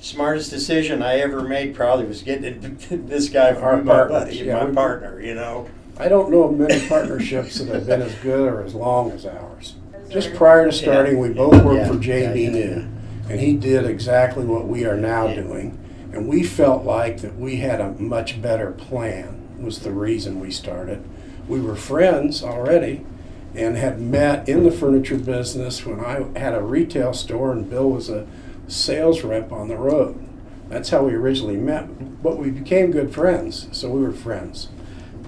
Smartest decision I ever made probably was getting this guy Our from my partners, buddy, yeah, my partner, you know. I don't know of many partnerships that have been as good or as long as ours. Just prior to starting, we both worked for J.B. New, and he did exactly what we are now doing. And we felt like that we had a much better plan, was the reason we started. We were friends already and had met in the furniture business when I had a retail store and Bill was a sales rep on the road. That's how we originally met, but we became good friends, so we were friends.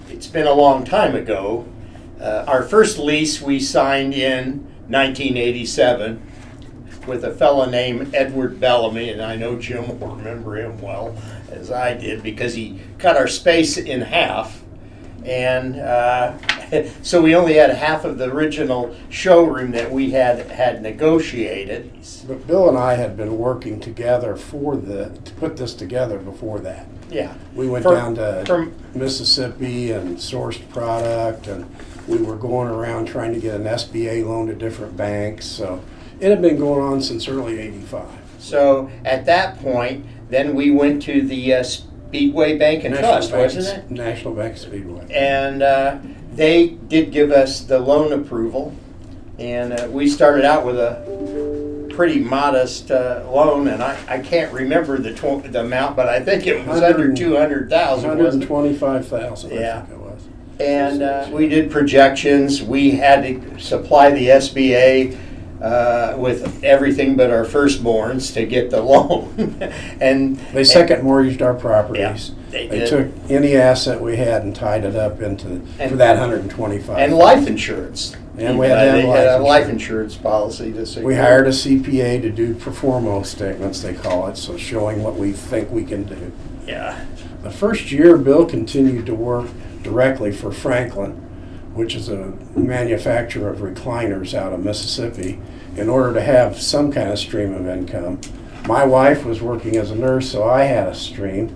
It's been a long time ago. Our first lease we signed in 1987 with a fellow named Edward Bellamy, and I know Jim will remember him well, as I did, because he cut our space in half. And so we only had half of the original showroom that we had negotiated. But Bill and I had been working together to put this together before that. Yeah. We went down to Mississippi and sourced product, and we were going around trying to get an SBA loan to different banks. So it had been going on since early '85. So at that point, then we went to the Speedway Bank and Trust, wasn't it? National Bank Speedway. And they did give us the loan approval, and we started out with a pretty modest loan, and I can't remember the amount, but I think it was under 200,000. $125,000. Yeah. I think it was. And we did projections. We had to supply the SBA with everything but our firstborns to get the loan. and They second mortgaged our properties. Yeah, they They did. took any asset we had and tied it up for that 125. And life insurance. And we had to have they had a life life insurance policy to secure. We hired a CPA to do performo statements, they call it, so showing what we think we can do. Yeah. The first year, Bill continued to work directly for Franklin, which is a manufacturer of recliners out of Mississippi, in order to have some kind of stream of income. My wife was working as a nurse, so I had a stream.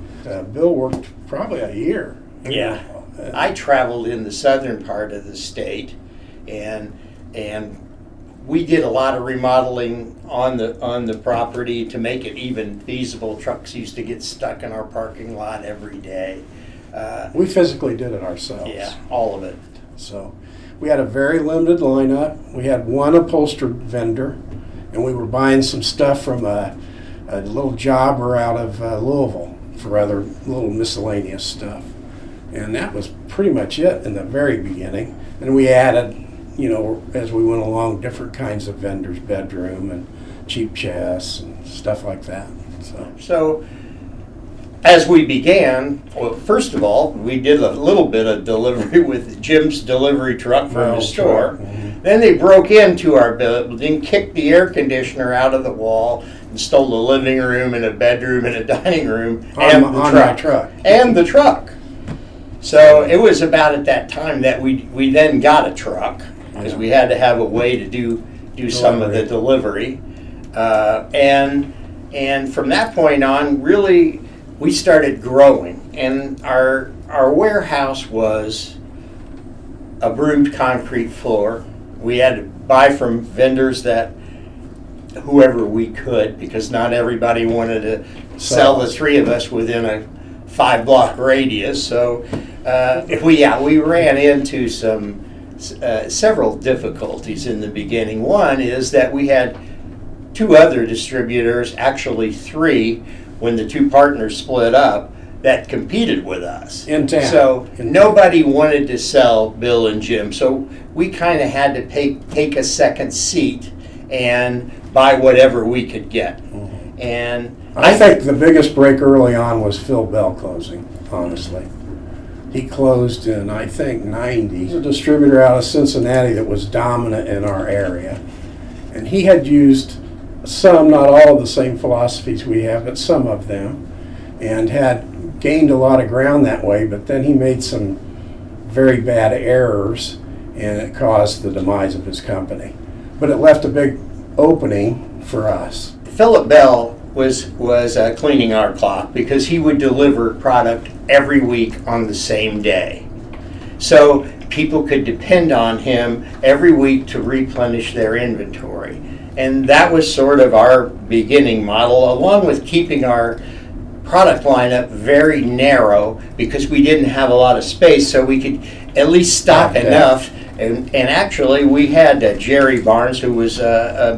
Bill worked probably a year. Yeah. I traveled in the southern part of the state, and we did a lot of remodeling on the property to make it even feasible. Trucks used to get stuck in our parking lot every day. We physically did it ourselves. Yeah, all of it. So we had a very limited lineup. We had one upholstered vendor, and we were buying some stuff from a little jobber out of Louisville for other little miscellaneous stuff. And that was pretty much it in the very beginning. And we added, as we went along, different kinds of vendors, bedroom and cheap chests and stuff like that. So as we began, well, first of all, we did a little bit of delivery with Jim's delivery truck from the store. Mm-hmm. Then they broke into our building, kicked the air conditioner out of the wall, and stole the living room and a bedroom and a dining room and my truck. And the truck. So it was about at that time that we then got a truck, because we had to have a way to do some of the delivery. And from that point on, really, we started growing, and our warehouse was a broomed concrete floor. We had to buy from vendors that whoever we could, because not everybody wanted to sell the three of us within a 5-block radius. So we ran into several difficulties in the beginning. One is that we had 2 other distributors, actually 3, when the 2 partners split up, that competed with us. In town. So nobody wanted to sell Bill and Jim. So we kind of had to take a second seat and buy whatever we could get. Mm-hmm. And I think the biggest break early on was Phil Bell closing, honestly. He closed in, I think, 90. He's a distributor out of Cincinnati that was dominant in our area. And he had used some, not all of the same philosophies we have, but some of them, and had gained a lot of ground that way, but then he made some very bad errors, and it caused the demise of his company. But it left a big opening for us. Philip Bell was cleaning our clock, because he would deliver product every week on the same day. So people could depend on him every week to replenish their inventory. And that was sort of our beginning model, along with keeping our product lineup very narrow because we didn't have a lot of space, so we could at least stock enough. And actually, we had Jerry Barnes, who was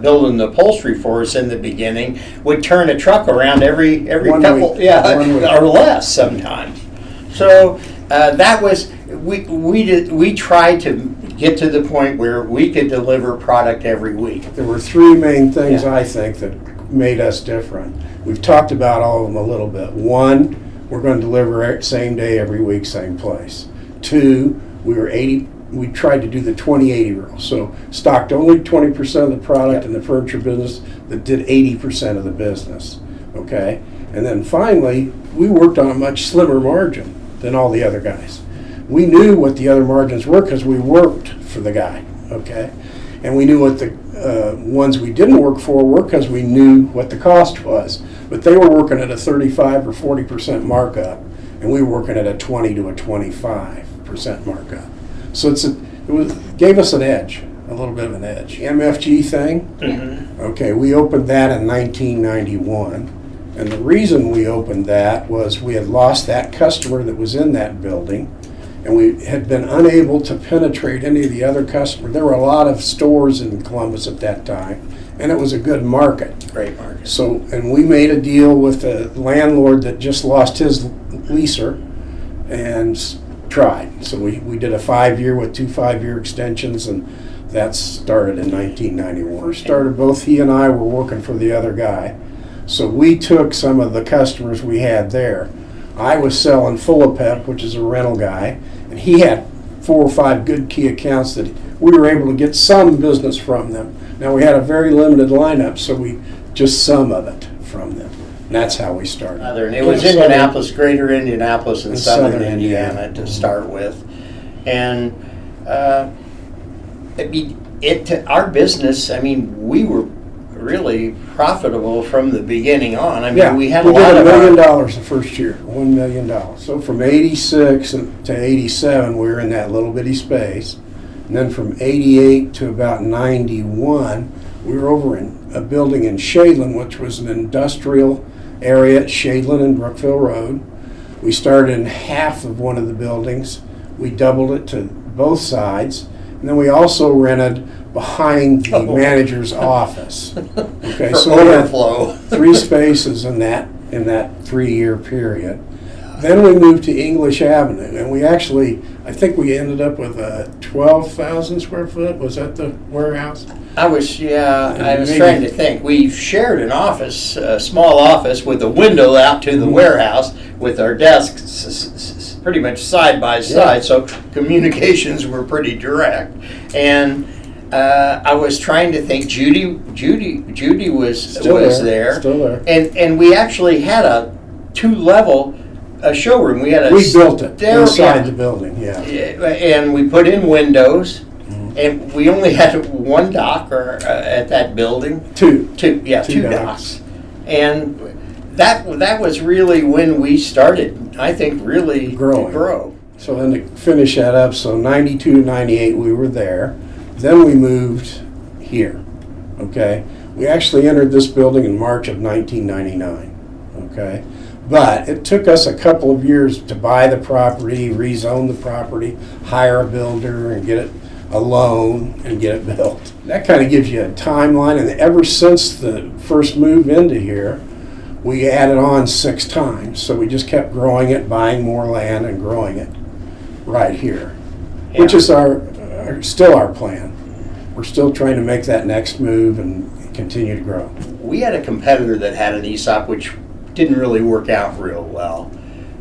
building the upholstery for us in the beginning, would turn a truck around every couple, or less sometimes. So that was we tried to get to the point where we could deliver product every week. There were three main things I think that made us different. We've talked about all of them a little bit. One, we're going to deliver same day every week, same place. Two, we tried to do the 20-80 rule. So stocked only 20% of the product in the furniture business that did 80% of the business. Okay? And then finally, we worked on a much slimmer margin than all the other guys. We knew what the other margins were because we worked for the guy. Okay? And we knew what the ones we didn't work for were because we knew what the cost was. But they were working at a 35 or 40% markup, and we were working at a 20 to a 25% markup. So gave us an edge, a little bit of an edge. MFG thing, okay, we opened that in 1991. And the reason we opened that was we had lost that customer that was in that building, and we had been unable to penetrate any of the other customers. There were a lot of stores in Columbus at that time, and it was a good market. Great market. So, and we made a deal with the landlord that just lost his leaser and tried. So we did a 5-year with 2 5-year extensions, and that started in 1991. Both he and I were working for the other guy. So we took some of the customers we had there. I was selling Fullapep, which is a rental guy, and he had 4 or 5 good key accounts that we were able to get some business from them. Now we had a very limited lineup, so we just some of it from them. And that's how we started. It was Indianapolis, Greater Indianapolis, and Southern Indiana to start with, and our business. I mean, we were really profitable from the beginning on. I mean, we had a lot of $1 million the first year, $1 million. So from 86 to 87, we were in that little bitty space. And then from 88 to about 91, we were over in a building in Shadeland, which was an industrial area at Shadeland and Brookville Road. We started in half of one of the buildings. We doubled it to both sides. And then we also rented behind the manager's office. Okay, so we had 3 spaces in that 3-year period. Then we moved to English Avenue, and I think we ended up with a 12,000 square foot. Was that the warehouse? I was trying to think. We shared an office, a small office with a window out to the warehouse with our desks pretty much side by side, so communications were pretty direct. And I was trying to think. Judy was there. Still there. And we actually had a 2-level showroom. We built it inside the building. Yeah. And we put in windows. And we only had 1 dock at that building. Two docks. And that was really when we started, I think, really grow. So then to finish that up, so 92, 98 we were there. Then we moved here, okay? We actually entered this building in March of 1999, okay? But it took us a couple of years to buy the property, rezone the property, hire a builder, and get it a loan and get it built. That kind of gives you a timeline, and ever since the first move into here, we added on 6 times. So we just kept growing it, buying more land and growing it right here, which is still our plan. We're still trying to make that next move and continue to grow. We had a competitor that had an Esop, which didn't really work out real well.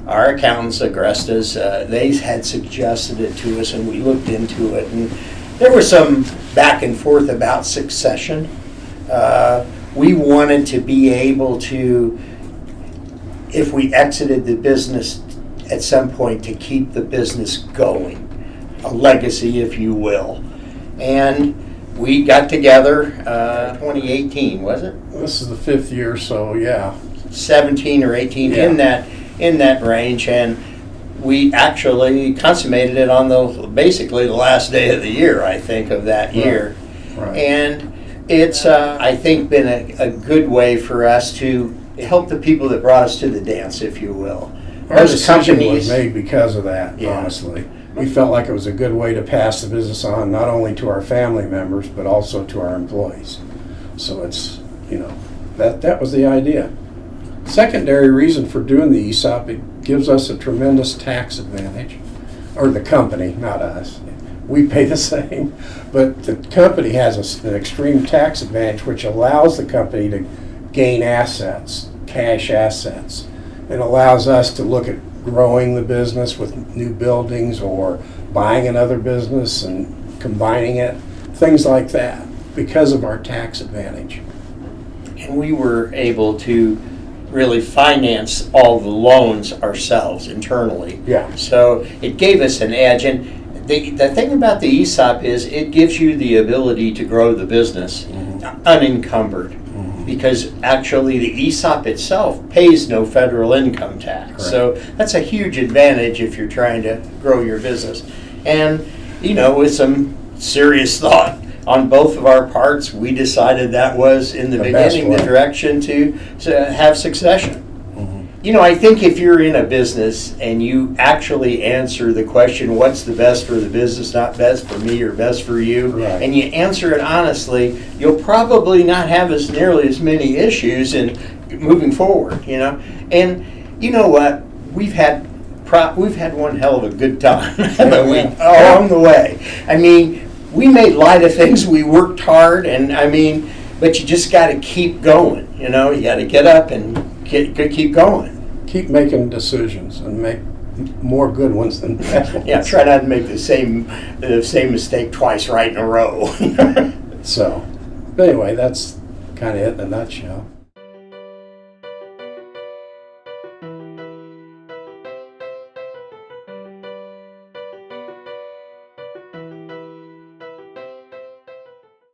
Our accountants, Agrestas, they had suggested it to us, and we looked into it, and there was some back and forth about succession. We wanted to be able to, if we exited the business at some point, to keep the business going, a legacy, if you will. And we got together 2018, was it? This is the 5th year, so yeah. 17 or 18, in that range, and we actually consummated it on basically the last day of the year, I think, of that year. Right. And it's I think been a good way for us to help the people that brought us to the dance, if you will. Our Most decision was companies, made because of that, Yeah. honestly. We felt like it was a good way to pass the business on, not only to our family members, but also to our employees. So it's, that was the idea. Secondary reason for doing the ESOP, it gives us a tremendous tax advantage, or the company, not us. We pay the same, but the company has an extreme tax advantage, which allows the company to gain assets, cash assets. It allows us to look at growing the business with new buildings or buying another business and combining it, things like that, because of our tax advantage. and we were able to really finance all the loans ourselves internally. Yeah. So it gave us an edge. And the thing about the ESOP is it gives you the ability to grow the business unencumbered. Because actually the ESOP itself pays no federal income tax. Correct. So that's a huge advantage if you're trying to grow your business. And, with some serious thought on both of our parts, we decided that was in the best beginning the way. direction to have succession. I think if you're in a business and you actually answer the question, what's the best for the business, not best for me or best for you, Right. and you answer it honestly, you'll probably not have nearly as many issues in moving forward, And you know what? We've had one hell of a good time, haven't we, along the way. I mean, we made light of things, we worked hard, and but you just got to keep going, You got to get up and keep going. Keep making decisions and make more good ones than bad ones. Yeah, try not to make the same mistake twice right in a row. So, but anyway, that's kind of it in a nutshell.